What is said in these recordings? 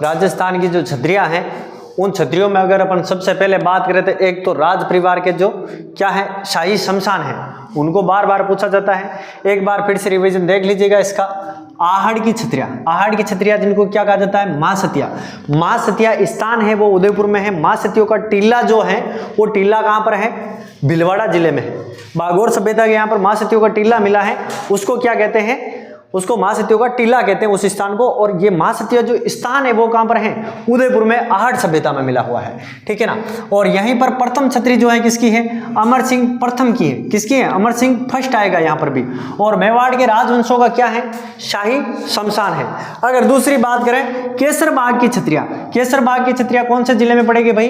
राजस्थान की जो छत्रियां हैं, उन छत्रियों में अगर अपन सबसे पहले बात करें तो एक तो राज परिवार के जो क्या है शाही शमशान है, उनको बार बार पूछा जाता है। एक बार फिर से रिवीजन देख लीजिएगा इसका। आहड़ की छत्रियां जिनको क्या कहा जाता है, मां सतिया। मां सतिया स्थान है वो उदयपुर में है। मां सतियों का टीला जो है वो टीला कहां पर है, भीलवाड़ा जिले में है। बागोर सभ्यता के यहाँ पर मां सतियों का टीला मिला है, उसको क्या कहते हैं, उसको मां सतियों का टीला कहते हैं उस स्थान को। और ये मां सतिया जो स्थान है वो कहां पर है, उदयपुर में आहड़ सभ्यता में मिला हुआ है, ठीक है ना। और यहीं पर प्रथम छत्री जो है किसकी है, अमर सिंह प्रथम की है। किसकी है, अमर सिंह फर्स्ट आएगा यहाँ पर भी। और मेवाड़ के राजवंशों का क्या है, शाही शमशान है। अगर दूसरी बात करें केसरबाग की छत्रियां, केसरबाग की छत्रियां कौन से जिले में पड़ेगी भाई,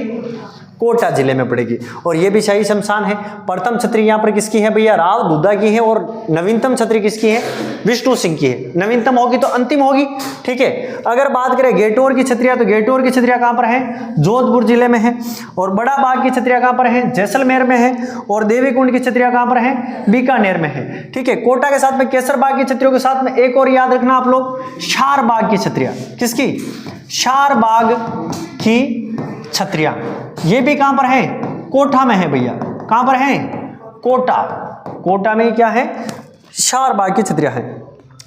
कोटा जिले में पड़ेगी। और ये भी शाही शमशान है। प्रथम छत्री यहाँ पर किसकी है भैया, राव दुद्धा की है। और नवीनतम छत्री किसकी है, विष्णु सिंह की है। नवीनतम होगी तो अंतिम होगी, ठीक है। अगर बात करें गेटोर की छत्रियां, तो गेटोर की छत्रियां कहां पर है, जोधपुर जिले में है। और बड़ा बाग की छत्रियां कहां पर है, जैसलमेर में है। और देवीकुंड की छत्रियां कहां पर है, बीकानेर में है, ठीक है। कोटा के साथ में केसरबाग की छत्रियों के साथ में एक और याद रखना आप लोग, शारबाग की छत्रियां। किसकी, शारबाग की छत्रियां। ये भी कहां पर है, कोटा में है भैया। कहां पर है, कोटा। कोटा में क्या है, शारबाग की छत्रियां हैं।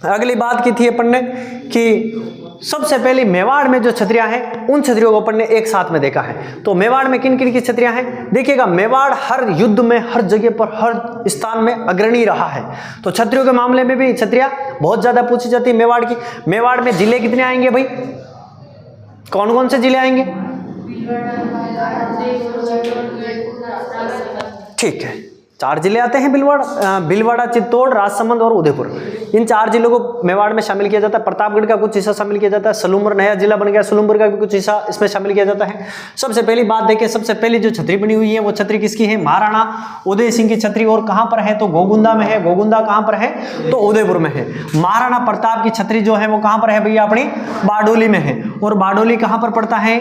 अगली बात की थी अपन ने कि सबसे पहले मेवाड़ में जो छत्रियां हैं उन छत्रियों को अपन ने एक साथ में देखा है। तो मेवाड़ में किन किन की छत्रियां हैं, देखिएगा मेवाड़ हर युद्ध में, हर जगह पर, हर स्थान में अग्रणी रहा है। तो छत्रियों के मामले में भी छत्रियां बहुत ज्यादा पूछी जाती है मेवाड़ की। मेवाड़ में जिले कितने आएंगे भाई, कौन कौन से जिले आएंगे, ठीक है, 4 जिले आते हैं, भीलवाड़ा, चित्तौड़, राजसमंद और उदयपुर। इन 4 जिलों को मेवाड़ में शामिल किया जाता है। प्रतापगढ़ का कुछ हिस्सा शामिल किया जाता है। सलूम्बर नया जिला बन गया, सलूम्बर का भी कुछ हिस्सा इसमें शामिल किया जाता है। सबसे पहली बात देखें, सबसे पहली जो छतरी बनी हुई है वो छतरी किसकी है, महाराणा उदय सिंह की छतरी। और कहां पर है, तो गोगुंदा में है। गोगुंदा कहां पर है, तो उदयपुर में है। महाराणा प्रताप की छतरी जो है वो कहां पर है भैया, अपनी बारडोली में है। और बारडोली कहां पर पड़ता है,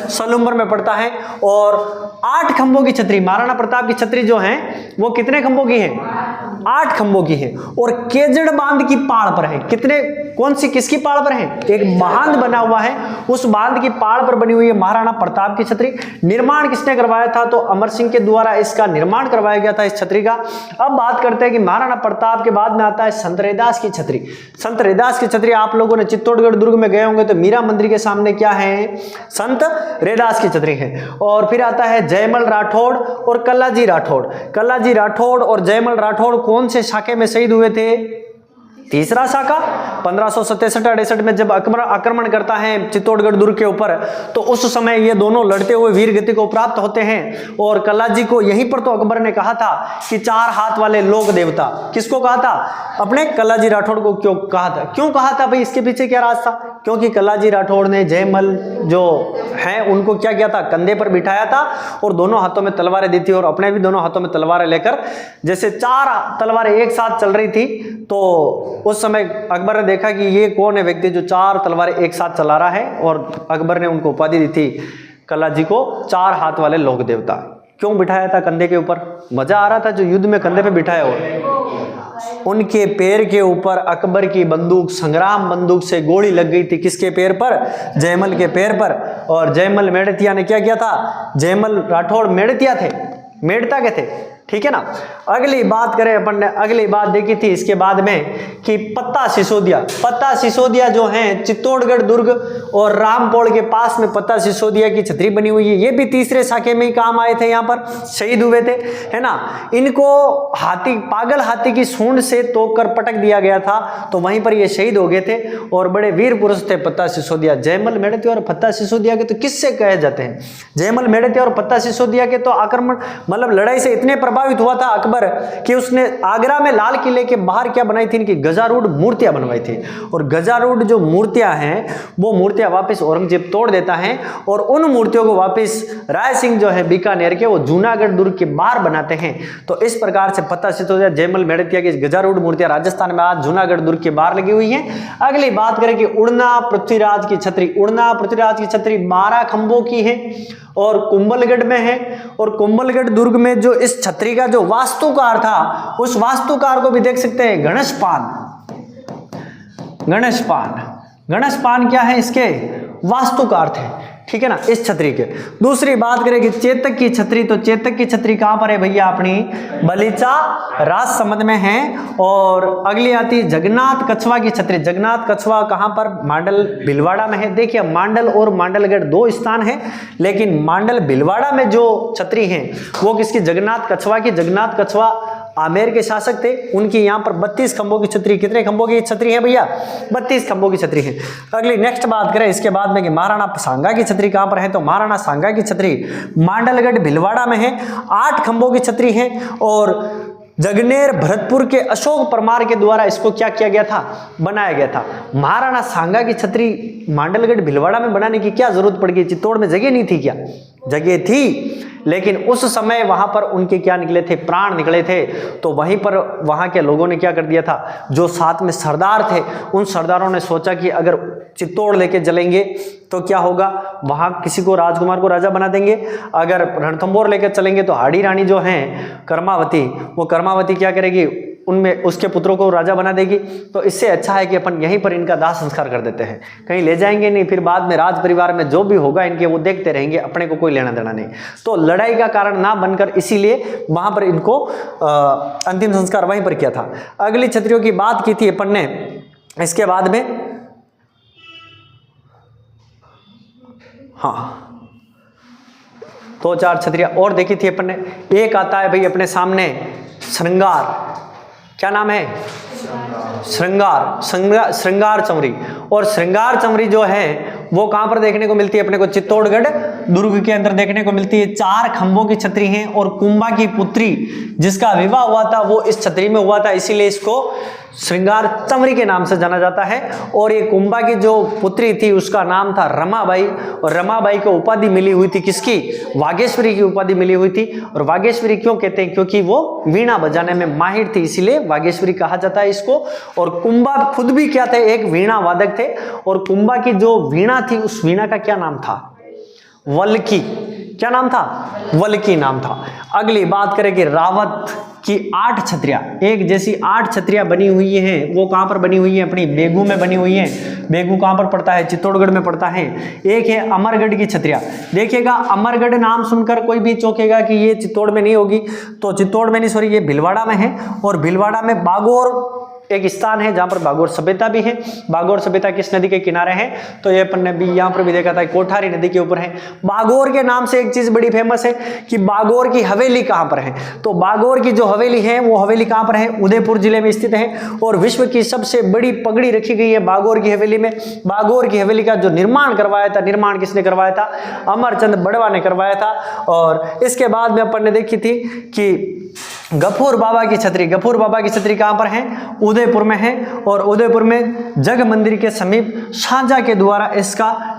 सलूम्बर में पड़ता है। और 8 खंभों की छतरी, महाराणा प्रताप की छतरी जो है वो कितने खंभों की है, 8 खंभों की है। और केजड़ बांध की पाड़ पर है। कितने, कौन सी, किसकी पाड़ पर है, एक बांध बना हुआ है, उस बांध की पाड़ पर बनी हुई है महाराणा प्रताप की छतरी। निर्माण किसने करवाया था, तो अमर सिंह के द्वारा इसका निर्माण करवाया गया था इस छतरी का। अब बात करते हैं कि महाराणा प्रताप के बाद में आता है संत रैदास की छतरी। संत रैदास की छतरी आप लोगों ने चित्तौड़गढ़ दुर्ग में गए होंगे तो मीरा मंदिर के सामने क्या है, संत रैदास की छतरी है। और फिर आता है जयमल राठौड़ और कल्लाजी राठौड़। कल्लाजी राठौड़ और जयमल राठौड़ कौन से शाखे में शहीद हुए थे, तीसरा शाखा। 1567-68 में जब आक्रमण करता है चित्तौड़गढ़ दुर्ग के ऊपर, तो उस समय ये दोनों लड़ते हुए वीर गति को प्राप्त होते हैं। और कल्लाजी को यहीं पर तो अकबर ने कहा था कि 4 हाथ वाले लोक देवता, किसको कहा था, अपने कल्लाजी राठौड़ को क्यों कहा था, क्यों कहा था भाई, इसके पीछे क्या राज था, क्योंकि कल्लाजी राठौड़ ने जयमल जो है उनको क्या किया था, कंधे पर बिठाया था और दोनों हाथों में तलवारें दी थी। और अपने भी दोनों हाथों में तलवारें लेकर जैसे 4 तलवारें एक साथ चल रही थी, तो उस समय अकबर ने देखा कि ये कौन है व्यक्ति जो 4 तलवारें एक साथ चला रहा है। और अकबर ने उनको उपाधि दी थी कल्लाजी को 4 हाथ वाले लोक देवता। क्यों बिठाया था कंधे के ऊपर, मजा आ रहा था जो युद्ध में कंधे पे बिठाया हो। उनके पैर के ऊपर अकबर की बंदूक, संग्राम बंदूक से गोली लग गई थी। किसके पैर पर, जयमल के पैर पर। और जयमल मेड़तिया ने क्या किया था, जयमल राठौड़ मेड़तिया थे, मेड़ता के थे, ठीक है ना। अगली बात करें अपन ने, अगली बात देखी थी इसके बाद में कि पत्ता सिसोदिया। पत्ता सिसोदिया जो है चित्तौड़गढ़ दुर्ग और रामपोल के पास में पत्ता सिसोदिया की छतरी बनी हुई है। ये भी तीसरे शाखे में ही काम आए थे, यहाँ पर शहीद हुए थे, है ना। इनको हाथी, पागल हाथी की सूंड से तोड़ कर पटक दिया गया था, तो वहीं पर ये शहीद हो गए थे। और बड़े वीर पुरुष थे पत्ता सिसोदिया। जयमल मेड़ते और पत्ता सिसोदिया के तो किससे कहे जाते हैं, जयमल मेड़ते और पत्ता सिसोदिया के तो आक्रमण, मतलब लड़ाई से इतने प्रभावित हुआ था अकबर कि उसने आगरा में लाल किले के बाहर क्या बनाई थी, इनकी गजारूढ़ मूर्तियां बनवाई थी। और गजारूढ़ जो मूर्तियां हैं वो मूर्तियां वापस औरंगजेब तोड़ देता है और उन मूर्तियों को वापस राय सिंह जो है बीकानेर के, वो जूनागढ़ दुर्ग के बाहर बनाते हैं। तो इस प्रकार से पता सिद्ध हो जाए जयमल मेड़तिया की गजारूढ़ मूर्तियां राजस्थान में आज जूनागढ़ दुर्ग के बाहर लगी हुई हैं। अगली बात करें कि उड़ना पृथ्वीराज की छतरी। उड़ना पृथ्वीराज की छतरी 12 खंभों की है और कुंभलगढ़ में है। और कुंभलगढ़ दुर्ग में जो इस छतरी का जो वास्तुकार था, उस वास्तुकार को भी देख सकते हैं, गणेशपान। गणेशपान गणेश पान क्या है, इसके वास्तुकार थे, ठीक है ना, इस छतरी के। दूसरी बात करें कि चेतक की छतरी, तो चेतक की छतरी कहां पर है भैया, अपनी बलीचा राजसमंद में है। और अगली आती है जगन्नाथ कछवा की छतरी। जगन्नाथ कछवा कहां पर, मांडल भीलवाड़ा में है। देखिए मांडल और मांडलगढ़ दो स्थान है, लेकिन मांडल भीलवाड़ा में जो छतरी है वो किसकी, जगन्नाथ कछवा की। जगन्नाथ कछवा आमेर के शासक थे, उनकी यहाँ पर 32 खंभों की छतरी, कितने खंभों की छतरी है भैया, 32 खंभों की छतरी है। अगली नेक्स्ट बात करें इसके बाद में कि महाराणा सांगा की छतरी कहां पर है, तो महाराणा सांगा की छतरी मांडलगढ़ भीलवाड़ा में है, 8 खंभों की छतरी है। और जगनेर भरतपुर के अशोक परमार के द्वारा इसको क्या किया गया था, बनाया गया था। महाराणा सांगा की छतरी मांडलगढ़ भीलवाड़ा में बनाने की क्या जरूरत पड़ गई, चित्तौड़ में जगह नहीं थी क्या, जगह थी, लेकिन उस समय वहां पर उनके क्या निकले थे, प्राण निकले थे। तो वहीं पर वहां के लोगों ने क्या कर दिया था, जो साथ में सरदार थे उन सरदारों ने सोचा कि अगर चित्तौड़ लेके चलेंगे तो क्या होगा, वहां किसी को राजकुमार को राजा बना देंगे, अगर रणथंभौर लेकर चलेंगे तो हाड़ी रानी जो हैं कर्मावती, वो कर्मावती क्या करेगी, उनमें उसके पुत्रों को राजा बना देगी। तो इससे अच्छा है कि अपन यहीं पर इनका दाह संस्कार कर देते हैं, कहीं ले जाएंगे नहीं, फिर बाद में राज परिवार में जो भी होगा इनके वो देखते रहेंगे, अपने को कोई लेना देना नहीं। तो लड़ाई का कारण ना बनकर इसीलिए वहां पर इनको अंतिम संस्कार वहीं पर किया था। अगली छतरियों की बात की थी अपन ने, इसके बाद में हाँ 2-4 छतरियां और देखी थी अपन ने। एक आता है भाई अपने सामने श्रृंगार, क्या नाम है, श्रृंगार चमरी। और श्रृंगार चमरी जो है वो कहां पर देखने को मिलती है, अपने को चित्तौड़गढ़ दुर्ग के अंदर देखने को मिलती है। 4 खंभों की छतरी है और कुंभा की पुत्री जिसका विवाह हुआ था वो इस छतरी में हुआ था, इसीलिए इसको श्रृंगार चमरी के नाम से जाना जाता है। और ये कुंभा की जो पुत्री थी उसका नाम था रमाबाई, और रमाबाई को उपाधि मिली हुई थी किसकी, वागेश्वरी की उपाधि मिली हुई थी। और वागेश्वरी क्यों कहते हैं, क्योंकि वो वीणा बजाने में माहिर थी, इसीलिए वागेश्वरी कहा जाता है इसको। और कुंभा खुद भी क्या थे, एक वीणा वादक थे। और कुंभा की जो वीणा थी उस वीणा का क्या नाम था, वल्की, क्या नाम था, वल्की नाम था। अगली बात करें कि रावत की 8 छतरियां, एक जैसी 8 छतरियां बनी हुई हैं, वो कहां पर बनी हुई है, अपनी बेगू में बनी हुई है। बेगू कहां पर पड़ता है, चित्तौड़गढ़ में पड़ता है। एक है अमरगढ़ की छतरियां, देखिएगा अमरगढ़ नाम सुनकर कोई भी चौंकेगा कि ये चित्तौड़ में नहीं होगी, तो चित्तौड़ में नहीं, सॉरी ये भीलवाड़ा में है। और भीलवाड़ा में बागोर एक स्थान है जहां पर बागोर सभ्यता भी है। बागोर सभ्यता किस नदी के किनारे है, तो ये अपन ने भी यहां पर भी देखा था, कोठारी नदी के ऊपर है। बागोर के नाम से एक चीज बड़ी फेमस है कि बागोर की हवेली कहां पर है, तो बागोर की जो हवेली है वो हवेली कहां पर है, उदयपुर जिले में स्थित है। और विश्व की सबसे बड़ी पगड़ी रखी गई है बागोर की हवेली में। बागोर की हवेली का जो निर्माण करवाया था, निर्माण किसने करवाया था, अमरचंद बड़वा ने करवाया था। और इसके बाद में अपन ने देखी थी कि गफूर बाबा की छतरी, गफूर बाबा की छतरी कहां पर है, उदयपुर में है। और उदयपुर में जग मंदिर के समीप साझा के द्वारा इसका